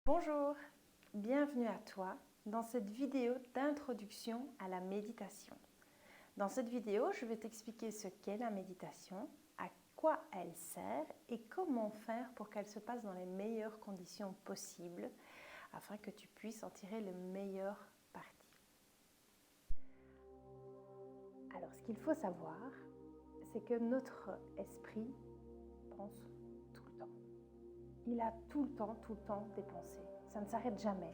Bonjour, bienvenue à toi dans cette vidéo d'introduction à la méditation. Dans cette vidéo, je vais t'expliquer ce qu'est la méditation, à quoi elle sert et comment faire pour qu'elle se passe dans les meilleures conditions possibles afin que tu puisses en tirer le meilleur parti. Alors, ce qu'il faut savoir, c'est que notre esprit pense tout le temps. Il a tout le temps des pensées. Ça ne s'arrête jamais.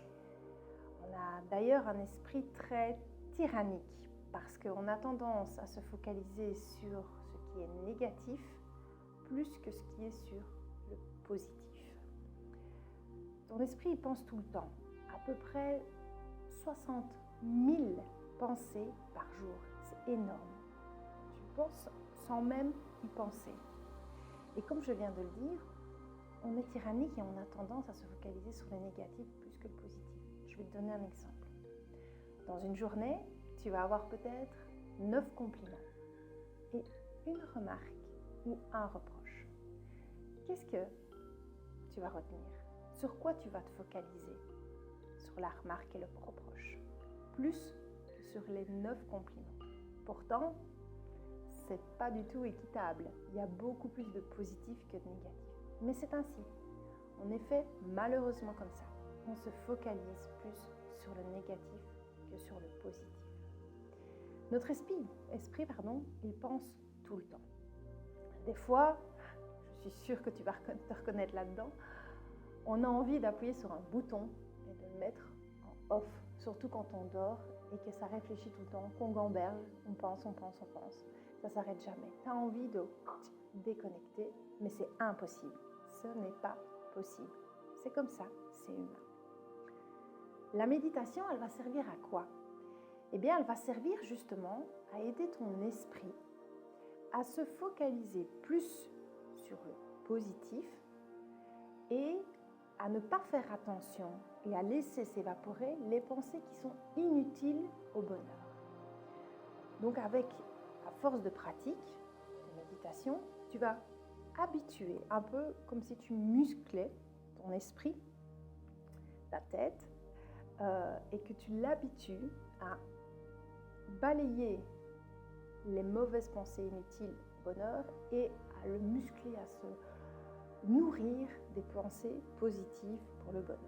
On a d'ailleurs un esprit très tyrannique parce qu'on a tendance à se focaliser sur ce qui est négatif plus que ce qui est sur le positif. Ton esprit il pense tout le temps, à peu près 60 000 pensées par jour. C'est énorme. Tu penses sans même y penser. Et comme je viens de le dire, on est tyrannique et on a tendance à se focaliser sur le négatif plus que le positif. Je vais te donner un exemple. Dans une journée, tu vas avoir peut-être 9 compliments et une remarque ou un reproche. Qu'est-ce que tu vas retenir? Sur quoi tu vas te focaliser? Sur la remarque et le reproche, plus que sur les 9 compliments. Pourtant, c'est pas du tout équitable. Il y a beaucoup plus de positifs que de négatifs. Mais c'est ainsi. On est fait malheureusement comme ça. On se focalise plus sur le négatif que sur le positif. Notre esprit, il pense tout le temps. Des fois, je suis sûre que tu vas te reconnaître là-dedans, on a envie d'appuyer sur un bouton et de le mettre en off, surtout quand on dort et que ça réfléchit tout le temps, qu'on gamberge, on pense. Ça ne s'arrête jamais. Tu as envie de déconnecter, mais c'est impossible. Ce n'est pas possible. C'est comme ça, c'est humain. La méditation, elle va servir à quoi? Eh bien, elle va servir justement à aider ton esprit à se focaliser plus sur le positif et à ne pas faire attention et à laisser s'évaporer les pensées qui sont inutiles au bonheur. Donc avec, à force de pratique de méditation, tu vas habituer, un peu comme si tu musclais ton esprit, ta tête, et que tu l'habitues à balayer les mauvaises pensées inutiles au bonheur et à le muscler, à se nourrir des pensées positives pour le bonheur.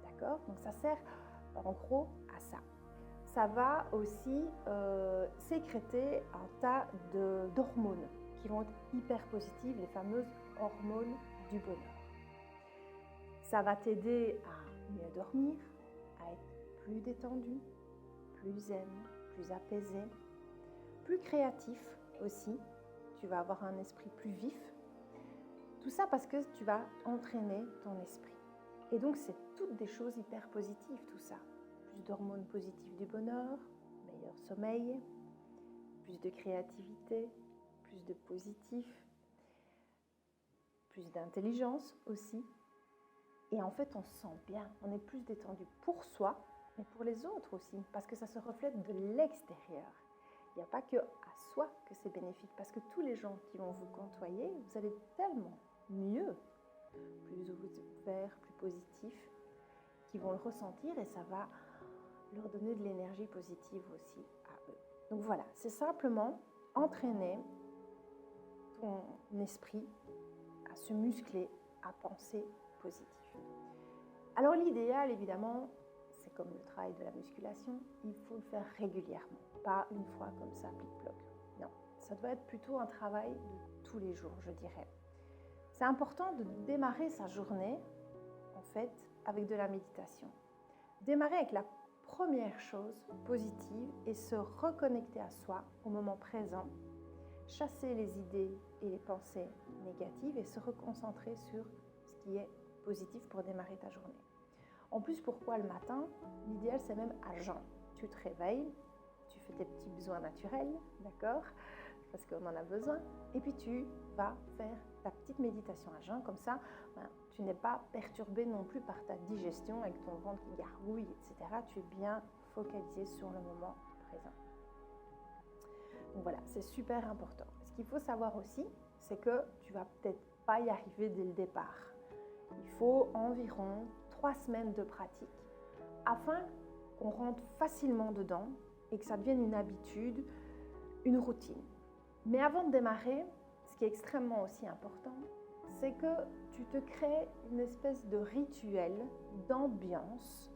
D'accord? Donc ça sert en gros à ça. Ça va aussi sécréter un tas d'hormones qui vont être hyper positives, les fameuses hormones du bonheur. Ça va t'aider à mieux dormir, à être plus détendu, plus zen, plus apaisé, plus créatif aussi. Tu vas avoir un esprit plus vif. Tout ça parce que tu vas entraîner ton esprit. Et donc, c'est toutes des choses hyper positives, tout ça. Plus d'hormones positives du bonheur, meilleur sommeil, plus de créativité, plus de positif, plus d'intelligence aussi. Et en fait, on se sent bien, on est plus détendu pour soi, mais pour les autres aussi, parce que ça se reflète de l'extérieur. Il n'y a pas que à soi que c'est bénéfique, parce que tous les gens qui vont vous côtoyer, vous allez tellement mieux, plus ouverts, plus positifs, qui vont le ressentir et ça va leur donner de l'énergie positive aussi à eux. Donc voilà, c'est simplement entraîner ton esprit à se muscler, à penser positif. Alors l'idéal, évidemment, c'est comme le travail de la musculation, il faut le faire régulièrement, pas une fois comme ça, plic-ploc. Non, ça doit être plutôt un travail de tous les jours, je dirais. C'est important de démarrer sa journée, en fait, avec de la méditation. Démarrer avec la première chose positive et se reconnecter à soi au moment présent, chasser les idées et les pensées négatives et se reconcentrer sur ce qui est positif pour démarrer ta journée. En plus, pourquoi le matin? L'idéal, c'est même à jeun. Tu te réveilles, tu fais tes petits besoins naturels, d'accord? Parce qu'on en a besoin. Et puis, tu vas faire ta petite méditation à jeun. Comme ça, tu n'es pas perturbé non plus par ta digestion avec ton ventre qui gargouille, etc. Tu es bien focalisé sur le moment présent. Donc voilà, c'est super important. Ce qu'il faut savoir aussi, c'est que tu vas peut-être pas y arriver dès le départ. Il faut environ 3 semaines de pratique afin qu'on rentre facilement dedans et que ça devienne une habitude, une routine. Mais avant de démarrer, ce qui est extrêmement aussi important, c'est que tu te crées une espèce de rituel, d'ambiance,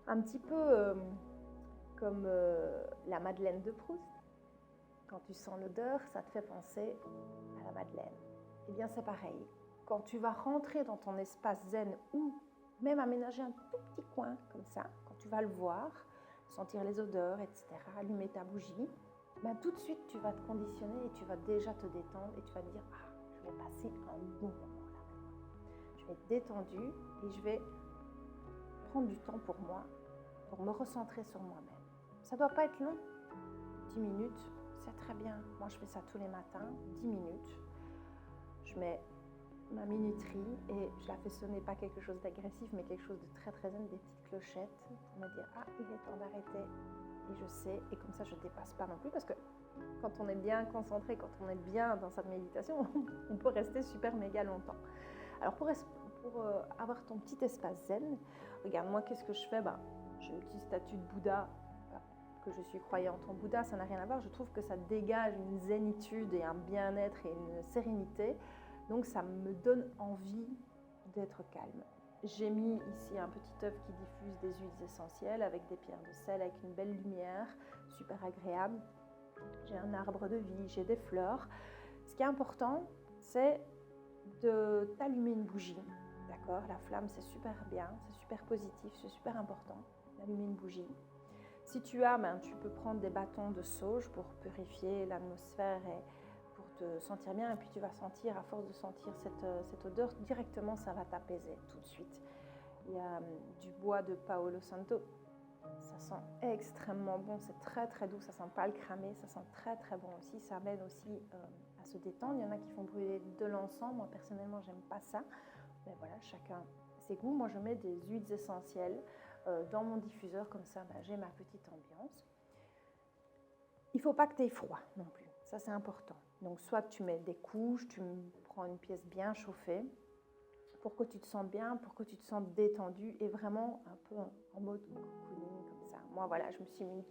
un petit peu comme la Madeleine de Proust. Quand tu sens l'odeur, ça te fait penser à la Madeleine. Eh bien, c'est pareil. Quand tu vas rentrer dans ton espace zen ou même aménager un tout petit coin comme ça, quand tu vas le voir, sentir les odeurs, etc., allumer ta bougie, ben tout de suite, tu vas te conditionner et tu vas déjà te détendre et tu vas te dire « Ah, je vais passer un bon moment là maintenant. Je vais être détendue et je vais prendre du temps pour moi, pour me recentrer sur moi-même. » Ça ne doit pas être long, 10 minutes, c'est très bien. Moi, je fais ça tous les matins, 10 minutes. Je mets ma minuterie et je la fais sonner, pas quelque chose d'agressif, mais quelque chose de très très zen, des petites clochettes pour me dire « Ah, il est temps d'arrêter. » Et je sais, et comme ça, je ne dépasse pas non plus, parce que quand on est bien concentré, quand on est bien dans cette méditation, on peut rester super méga longtemps. Alors, pour avoir ton petit espace zen, regarde, moi, qu'est-ce que je fais? J'ai le petit statut de Bouddha, que je suis croyante en Bouddha, ça n'a rien à voir. Je trouve que ça dégage une zénitude et un bien-être et une sérénité. Donc, ça me donne envie d'être calme. J'ai mis ici un petit œuf qui diffuse des huiles essentielles avec des pierres de sel, avec une belle lumière, super agréable. J'ai un arbre de vie, j'ai des fleurs. Ce qui est important, c'est de t'allumer une bougie. D'accord? La flamme, c'est super bien, c'est super positif, c'est super important d'allumer une bougie. Si tu as, tu peux prendre des bâtons de sauge pour purifier l'atmosphère et pour te sentir bien. Et puis tu vas sentir, à force de sentir cette odeur, directement ça va t'apaiser tout de suite. Il y a du bois de Palo Santo. Ça sent extrêmement bon, c'est très très doux, ça sent pas le cramé, ça sent très très bon aussi. Ça m'aide aussi à se détendre. Il y en a qui font brûler de l'encens. Moi personnellement, j'aime pas ça. Mais voilà, chacun ses goûts. Moi, je mets des huiles essentielles dans mon diffuseur, comme ça j'ai ma petite ambiance. Il ne faut pas que tu aies froid non plus, ça c'est important. Donc soit tu mets des couches, tu prends une pièce bien chauffée pour que tu te sentes bien, pour que tu te sentes détendu et vraiment un peu en mode cocooning comme ça. Moi voilà, je me suis mis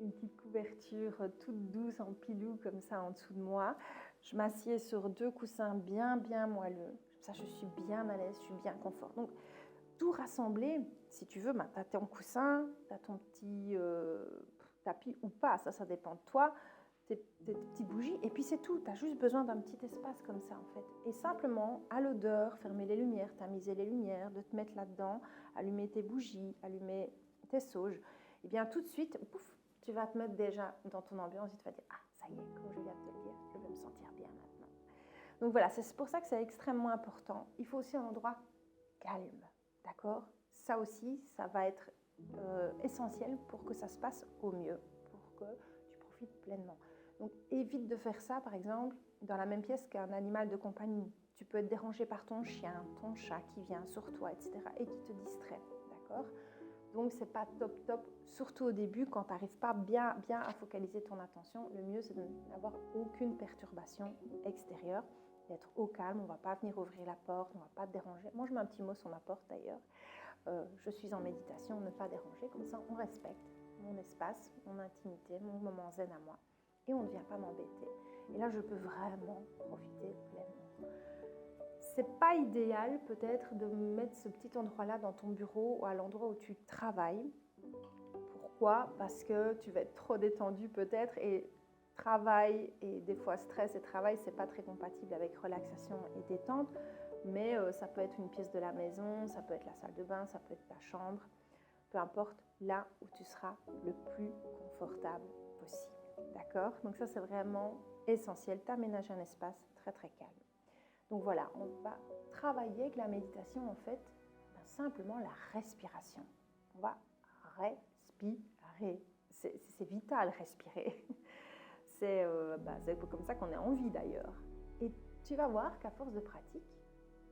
une petite couverture toute douce en pilou comme ça en dessous de moi. Je m'assieds sur 2 coussins bien moelleux, ça je suis bien à l'aise, je suis bien confort. Donc tout rassemblé, si tu veux, tu as ton coussin, tu as ton petit tapis ou pas, ça dépend de toi, tes petites bougies, et puis c'est tout. Tu as juste besoin d'un petit espace comme ça, en fait. Et simplement, à l'odeur, fermer les lumières, tamiser les lumières, de te mettre là-dedans, allumer tes bougies, allumer tes sauges, et bien tout de suite, pouf, tu vas te mettre déjà dans ton ambiance et tu vas dire « Ah, ça y est, comme je viens de te le dire, je vais me sentir bien maintenant. » Donc voilà, c'est pour ça que c'est extrêmement important. Il faut aussi un endroit calme. D'accord? Ça aussi, ça va être essentiel pour que ça se passe au mieux, pour que tu profites pleinement. Donc, évite de faire ça, par exemple, dans la même pièce qu'un animal de compagnie. Tu peux être dérangé par ton chien, ton chat qui vient sur toi, etc. et qui te distrait. D'accord? Donc, c'est pas top, surtout au début, quand tu n'arrives pas bien à focaliser ton attention. Le mieux, c'est de n'avoir aucune perturbation extérieure, d'être au calme, on ne va pas venir ouvrir la porte, on ne va pas te déranger. Moi, je mets un petit mot sur ma porte d'ailleurs. Je suis en méditation, ne pas déranger, comme ça on respecte mon espace, mon intimité, mon moment zen à moi, et on ne vient pas m'embêter. Et là, je peux vraiment profiter pleinement. C'est pas idéal peut-être de mettre ce petit endroit-là dans ton bureau ou à l'endroit où tu travailles. Pourquoi? Parce que tu vas être trop détendu peut-être et travail et des fois stress et travail, c'est pas très compatible avec relaxation et détente, mais ça peut être une pièce de la maison, ça peut être la salle de bain, ça peut être ta chambre, peu importe, là où tu seras le plus confortable possible. D'accord? Donc ça, c'est vraiment essentiel, t'aménager un espace très très calme. Donc voilà, on va travailler avec la méditation en fait, simplement la respiration. On va respirer. C'est vital, respirer. C'est comme ça qu'on est en vie d'ailleurs. Et tu vas voir qu'à force de pratique,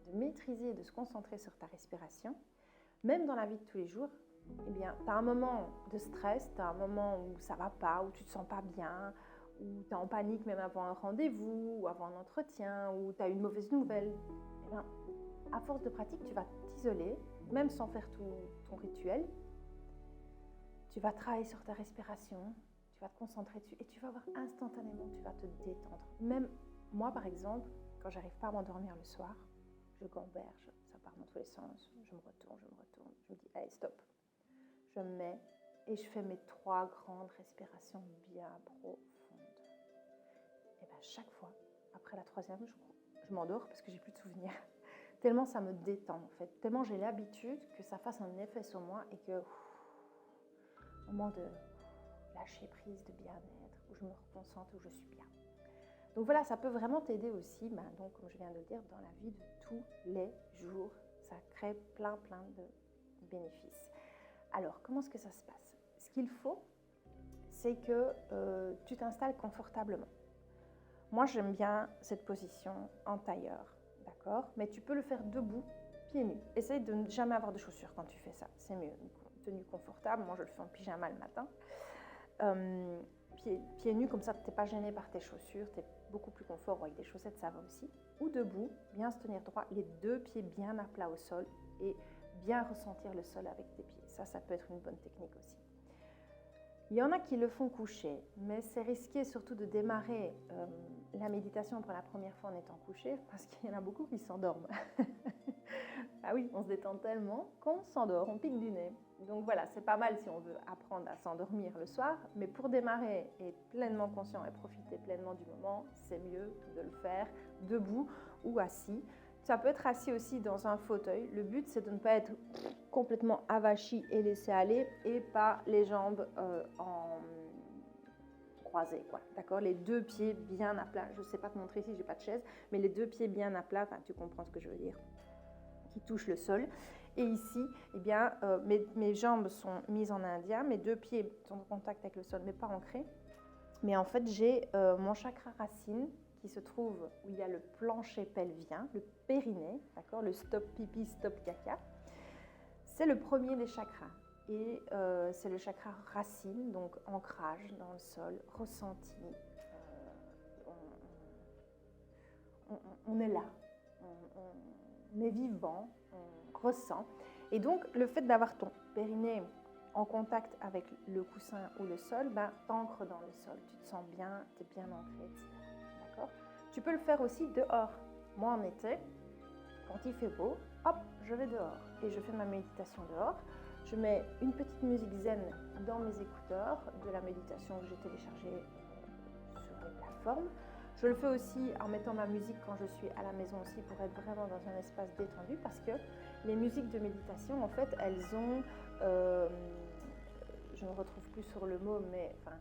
de maîtriser et de se concentrer sur ta respiration, même dans la vie de tous les jours, eh bien, tu as un moment de stress, tu as un moment où ça ne va pas, où tu ne te sens pas bien, où tu es en panique même avant un rendez-vous, ou avant un entretien, ou tu as une mauvaise nouvelle. Eh bien, à force de pratique, tu vas t'isoler, même sans faire tout ton rituel. Tu vas travailler sur ta respiration, tu vas te concentrer dessus et tu vas voir instantanément, tu vas te détendre. Même moi, par exemple, quand j'arrive pas à m'endormir le soir, je gamberge, ça part dans tous les sens, je me retourne, je me dis, allez, stop. Je me mets et je fais mes 3 grandes respirations bien profondes. Et bien chaque fois, après la 3e, je m'endors parce que j'ai plus de souvenirs. Tellement ça me détend en fait, tellement j'ai l'habitude que ça fasse un effet sur moi et que moment de lâcher prise, de bien-être, où je me reconcentre, où je suis bien. Donc voilà, ça peut vraiment t'aider aussi, donc, comme je viens de le dire, dans la vie de tous les jours. Ça crée plein de bénéfices. Alors, comment est-ce que ça se passe? Ce qu'il faut, c'est que tu t'installes confortablement. Moi, j'aime bien cette position en tailleur, d'accord? Mais tu peux le faire debout, pieds nus. Essaye de ne jamais avoir de chaussures quand tu fais ça, c'est mieux. Une tenue confortable, moi je le fais en pyjama le matin. Pieds nus, comme ça tu n'es pas gêné par tes chaussures, tu es beaucoup plus confort, avec des chaussettes ça va aussi. Ou debout, bien se tenir droit, les 2 pieds bien à plat au sol et bien ressentir le sol avec tes pieds. Ça peut être une bonne technique aussi. Il y en a qui le font couché, mais c'est risqué surtout de démarrer la méditation pour la première fois en étant couché, parce qu'il y en a beaucoup qui s'endorment. Ah oui, on se détend tellement qu'on s'endort, on pique du nez. Donc voilà, c'est pas mal si on veut apprendre à s'endormir le soir, mais pour démarrer et être pleinement conscient et profiter pleinement du moment, c'est mieux de le faire debout ou assis. Ça peut être assis aussi dans un fauteuil. Le but, c'est de ne pas être complètement avachi et laisser aller et pas les jambes en croisées, quoi. D'accord? Les 2 pieds bien à plat. Je ne sais pas te montrer ici, j'ai pas de chaise, mais les 2 pieds bien à plat, tu comprends ce que je veux dire, qui touchent le sol. Et ici, eh bien, mes jambes sont mises en indien, mes 2 pieds sont en contact avec le sol, mais pas ancrés. Mais en fait, j'ai mon chakra racine qui se trouve où il y a le plancher pelvien, le périnée, d'accord, le stop pipi, stop caca. C'est le premier des chakras et c'est le chakra racine, donc ancrage dans le sol, ressenti. On est là, on est vivant, on ressent. Et donc, le fait d'avoir ton périnée en contact avec le coussin ou le sol, t'ancres dans le sol, tu te sens bien, tu es bien ancré, etc. D'accord? Tu peux le faire aussi dehors. Moi, en été, quand il fait beau, hop, je vais dehors et je fais ma méditation dehors. Je mets une petite musique zen dans mes écouteurs de la méditation que j'ai téléchargée sur les plateformes. Je le fais aussi en mettant ma musique quand je suis à la maison aussi pour être vraiment dans un espace détendu parce que les musiques de méditation, en fait, elles ont, je ne retrouve plus sur le mot, mais enfin,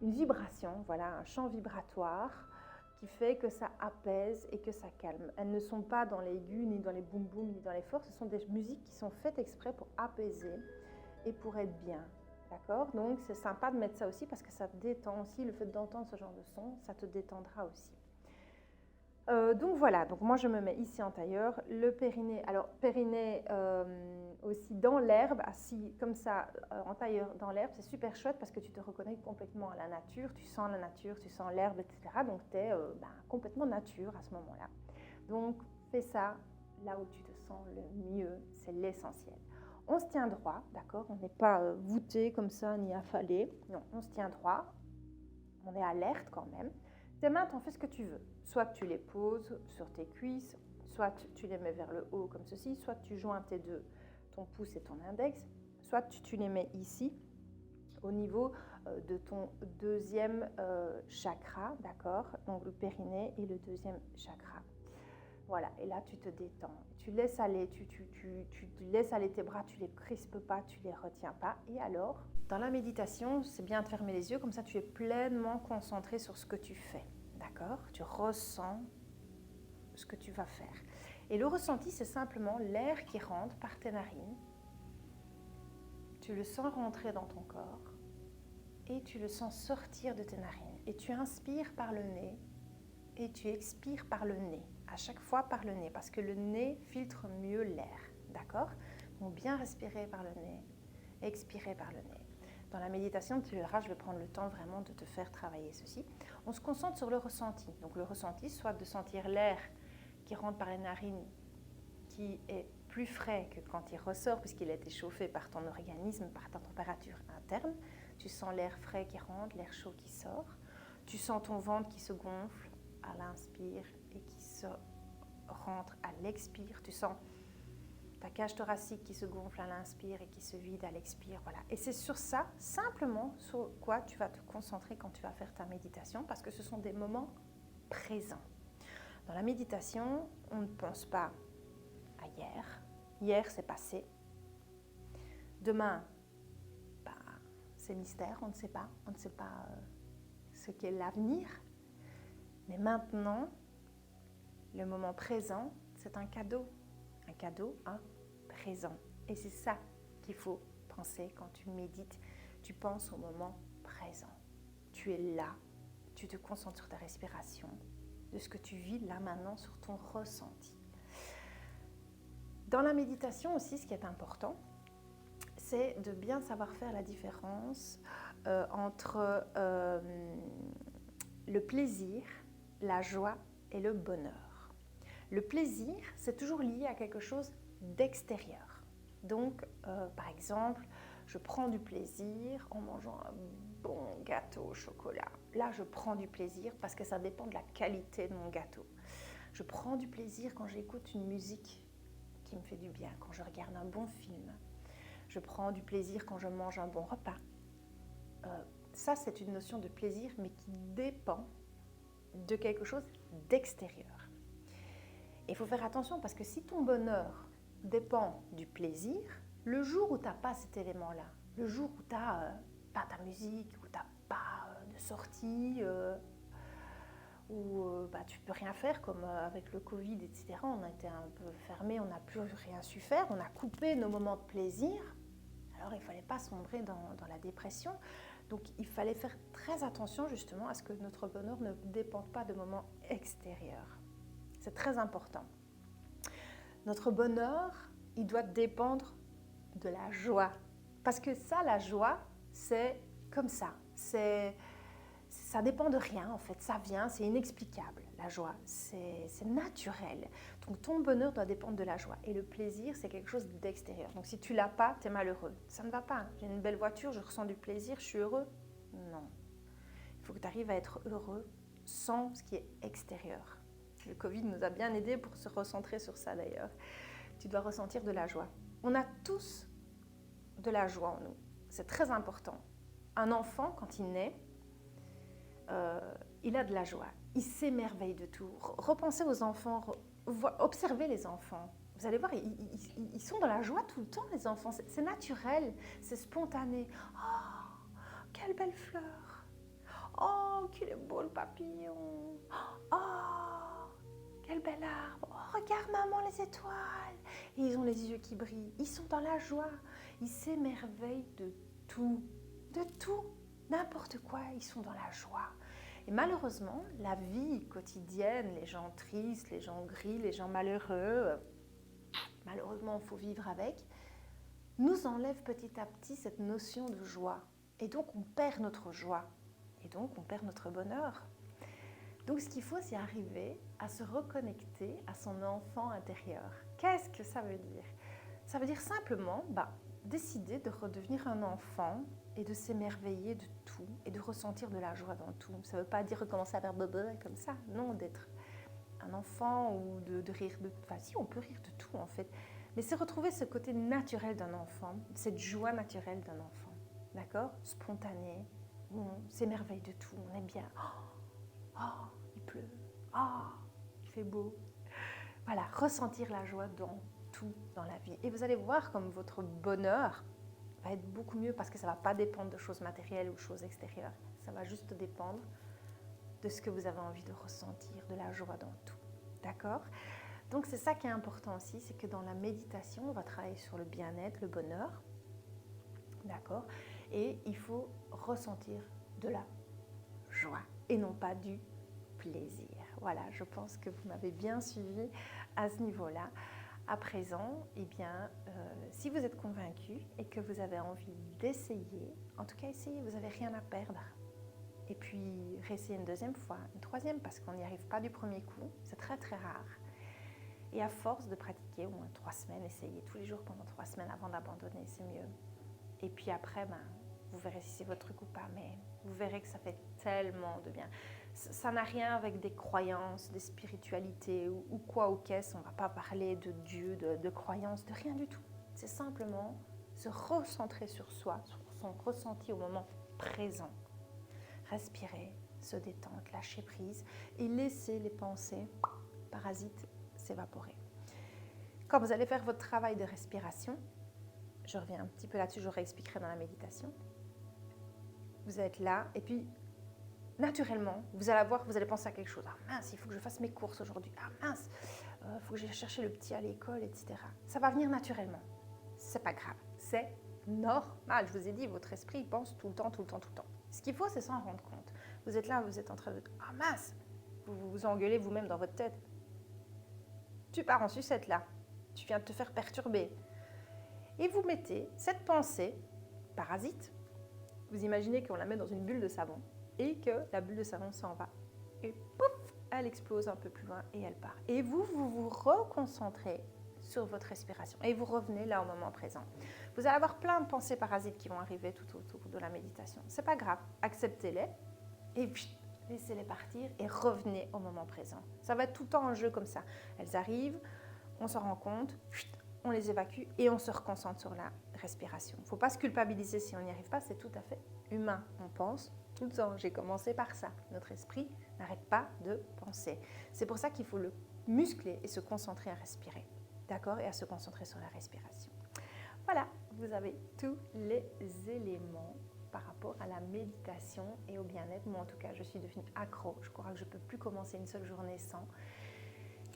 une vibration, voilà, un champ vibratoire qui fait que ça apaise et que ça calme. Elles ne sont pas dans les aigus, ni dans les boum-boum, ni dans les forts. Ce sont des musiques qui sont faites exprès pour apaiser et pour être bien. D'accord? Donc, c'est sympa de mettre ça aussi parce que ça te détend aussi. Le fait d'entendre ce genre de son, ça te détendra aussi. Donc voilà, donc moi je me mets ici en tailleur, le périnée, alors périnée aussi dans l'herbe, assis comme ça en tailleur dans l'herbe, c'est super chouette parce que tu te reconnectes complètement à la nature, tu sens l'herbe, etc. Donc tu es complètement nature à ce moment-là. Donc fais ça là où tu te sens le mieux, c'est l'essentiel. On se tient droit, d'accord? On n'est pas voûté comme ça ni affalé, non, on se tient droit, on est alerte quand même. Tes mains, tu en fais ce que tu veux. Soit tu les poses sur tes cuisses, soit tu les mets vers le haut comme ceci, soit tu joins tes deux, ton pouce et ton index, soit tu les mets ici, au niveau de ton 2e chakra, d'accord? Donc le périnée et le 2e chakra. Voilà, et là tu te détends. Tu laisses aller, tu laisses aller tes bras, tu les crispes pas, tu les retiens pas. Et alors, dans la méditation, c'est bien de fermer les yeux, comme ça tu es pleinement concentré sur ce que tu fais. D'accord? Tu ressens ce que tu vas faire. Et le ressenti, c'est simplement l'air qui rentre par tes narines. Tu le sens rentrer dans ton corps et tu le sens sortir de tes narines. Et tu inspires par le nez et tu expires par le nez. À chaque fois par le nez, parce que le nez filtre mieux l'air. D'accord? Donc bien respirer par le nez, expirer par le nez. Dans la méditation, tu verras, je vais prendre le temps vraiment de te faire travailler ceci. On se concentre sur le ressenti. Donc le ressenti, soit de sentir l'air qui rentre par les narines, qui est plus frais que quand il ressort, puisqu'il a été chauffé par ton organisme, par ta température interne. Tu sens l'air frais qui rentre, l'air chaud qui sort. Tu sens ton ventre qui se gonfle à l'inspire et qui se rentre à l'expire. Tu sens ta cage thoracique qui se gonfle à l'inspire et qui se vide à l'expire. Voilà. Et c'est sur ça, simplement, sur quoi tu vas te concentrer quand tu vas faire ta méditation, parce que ce sont des moments présents. Dans la méditation, on ne pense pas à hier. Hier, c'est passé. Demain, c'est mystère, on ne sait pas. On ne sait pas ce qu'est l'avenir. Mais maintenant, le moment présent, c'est un cadeau présent. Et c'est ça qu'il faut penser quand tu médites. Tu penses au moment présent. Tu es là, tu te concentres sur ta respiration, de ce que tu vis là maintenant, sur ton ressenti. Dans la méditation aussi, ce qui est important, c'est de bien savoir faire la différence entre le plaisir, la joie et le bonheur. Le plaisir, c'est toujours lié à quelque chose d'extérieur. Donc, par exemple, je prends du plaisir en mangeant un bon gâteau au chocolat. Là, je prends du plaisir parce que ça dépend de la qualité de mon gâteau. Je prends du plaisir quand j'écoute une musique qui me fait du bien, quand je regarde un bon film. Je prends du plaisir quand je mange un bon repas. Ça, c'est une notion de plaisir, mais qui dépend de quelque chose d'extérieur. Il faut faire attention parce que si ton bonheur dépend du plaisir, le jour où tu n'as pas cet élément-là, le jour où tu n'as pas ta musique, où tu n'as pas de sortie, où tu ne peux rien faire, comme avec le Covid, etc. On a été un peu fermés, on n'a plus rien su faire, on a coupé nos moments de plaisir. Alors il ne fallait pas sombrer dans la dépression. Donc il fallait faire très attention justement à ce que notre bonheur ne dépende pas de moments extérieurs. C'est très important. Notre bonheur, il doit dépendre de la joie. Parce que ça, la joie, c'est comme ça. Ça dépend de rien en fait. Ça vient, c'est inexplicable, la joie. C'est naturel. Donc ton bonheur doit dépendre de la joie. Et le plaisir, c'est quelque chose d'extérieur. Donc si tu l'as pas, tu es malheureux. Ça ne va pas. J'ai une belle voiture, je ressens du plaisir, je suis heureux. Non. Il faut que tu arrives à être heureux sans ce qui est extérieur. Le Covid nous a bien aidés pour se recentrer sur ça d'ailleurs. Tu dois ressentir de la joie. On a tous de la joie en nous. C'est très important. Un enfant, quand il naît, il a de la joie. Il s'émerveille de tout. Repensez aux enfants, observez les enfants. Vous allez voir, ils sont dans la joie tout le temps, les enfants. C'est naturel, c'est spontané. Oh, quelle belle fleur. Oh, qu'il est beau le papillon. Oh, quel bel arbre. Oh, regarde maman les étoiles. Et ils ont les yeux qui brillent. Ils sont dans la joie. Ils s'émerveillent de tout. De tout. N'importe quoi, ils sont dans la joie. Et malheureusement, la vie quotidienne, les gens tristes, les gens gris, les gens malheureux, malheureusement, il faut vivre avec, nous enlève petit à petit cette notion de joie. Et donc, on perd notre joie. Et donc, on perd notre bonheur. Donc, ce qu'il faut, c'est arriver à se reconnecter à son enfant intérieur. Qu'est-ce que ça veut dire? Ça veut dire simplement décider de redevenir un enfant et de s'émerveiller de tout et de ressentir de la joie dans tout. Ça ne veut pas dire recommencer à faire bebe comme ça. Non, d'être un enfant ou de rire de tout. Enfin, si, on peut rire de tout en fait. Mais c'est retrouver ce côté naturel d'un enfant, cette joie naturelle d'un enfant. D'accord? Spontané, où on s'émerveille de tout, on aime bien. Oh, il pleut. Oh, il fait beau. Voilà, ressentir la joie dans tout dans la vie. Et vous allez voir comme votre bonheur va être beaucoup mieux parce que ça ne va pas dépendre de choses matérielles ou de choses extérieures. Ça va juste dépendre de ce que vous avez envie de ressentir, de la joie dans tout. D'accord? Donc c'est ça qui est important aussi, c'est que dans la méditation, on va travailler sur le bien-être, le bonheur. D'accord? Et il faut ressentir de la joie et non pas du plaisir. Voilà, je pense que vous m'avez bien suivi à ce niveau-là. À présent, si vous êtes convaincu et que vous avez envie d'essayer, en tout cas essayez, vous n'avez rien à perdre. Et puis réessayez une deuxième fois, une troisième, parce qu'on n'y arrive pas du premier coup, c'est très très rare. Et à force de pratiquer, au moins 3 semaines, essayez tous les jours pendant 3 semaines avant d'abandonner, c'est mieux. Et puis après, vous verrez si c'est votre truc ou pas, mais vous verrez que ça fait tellement de bien. Ça n'a rien avec des croyances, des spiritualités ou quoi ou qu'est-ce. On ne va pas parler de Dieu, de croyances, de rien du tout. C'est simplement se recentrer sur soi, sur son ressenti au moment présent. Respirer, se détendre, lâcher prise et laisser les pensées parasites s'évaporer. Quand vous allez faire votre travail de respiration, je reviens un petit peu là-dessus, je réexpliquerai dans la méditation. Vous êtes là et puis naturellement, vous allez voir, vous allez penser à quelque chose. Ah mince, il faut que je fasse mes courses aujourd'hui. Ah mince, il faut que j'aille chercher le petit à l'école, etc. Ça va venir naturellement. C'est pas grave, c'est normal. Je vous ai dit, votre esprit pense tout le temps, tout le temps, tout le temps. Ce qu'il faut, c'est s'en rendre compte. Vous êtes là, vous êtes en train de... Ah mince, vous vous engueulez vous-même dans votre tête. Tu pars en sucette là. Tu viens de te faire perturber. Et vous mettez cette pensée parasite. Vous imaginez qu'on la met dans une bulle de savon et que la bulle de savon s'en va. Et pouf, elle explose un peu plus loin et elle part. Et vous vous reconcentrez sur votre respiration et vous revenez là au moment présent. Vous allez avoir plein de pensées parasites qui vont arriver tout autour de la méditation. C'est pas grave, acceptez-les et puis laissez-les partir et revenez au moment présent. Ça va être tout le temps un jeu comme ça. Elles arrivent, on s'en rend compte, on les évacue et on se reconcentre sur la respiration. Il ne faut pas se culpabiliser si on n'y arrive pas, c'est tout à fait humain. On pense tout le temps. J'ai commencé par ça. Notre esprit n'arrête pas de penser. C'est pour ça qu'il faut le muscler et se concentrer à respirer. D'accord? Et à se concentrer sur la respiration. Voilà, vous avez tous les éléments par rapport à la méditation et au bien-être. Moi, en tout cas, je suis devenue accro. Je crois que je ne peux plus commencer une seule journée sans.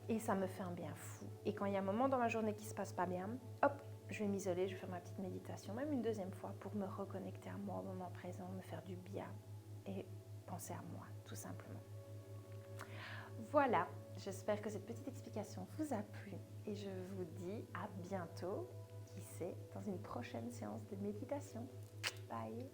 Et ça me fait un bien fou. Et quand il y a un moment dans ma journée qui ne se passe pas bien, hop, je vais m'isoler, je vais faire ma petite méditation, même une deuxième fois, pour me reconnecter à moi au moment présent, me faire du bien et penser à moi, tout simplement. Voilà, j'espère que cette petite explication vous a plu et je vous dis à bientôt, qui sait, dans une prochaine séance de méditation. Bye!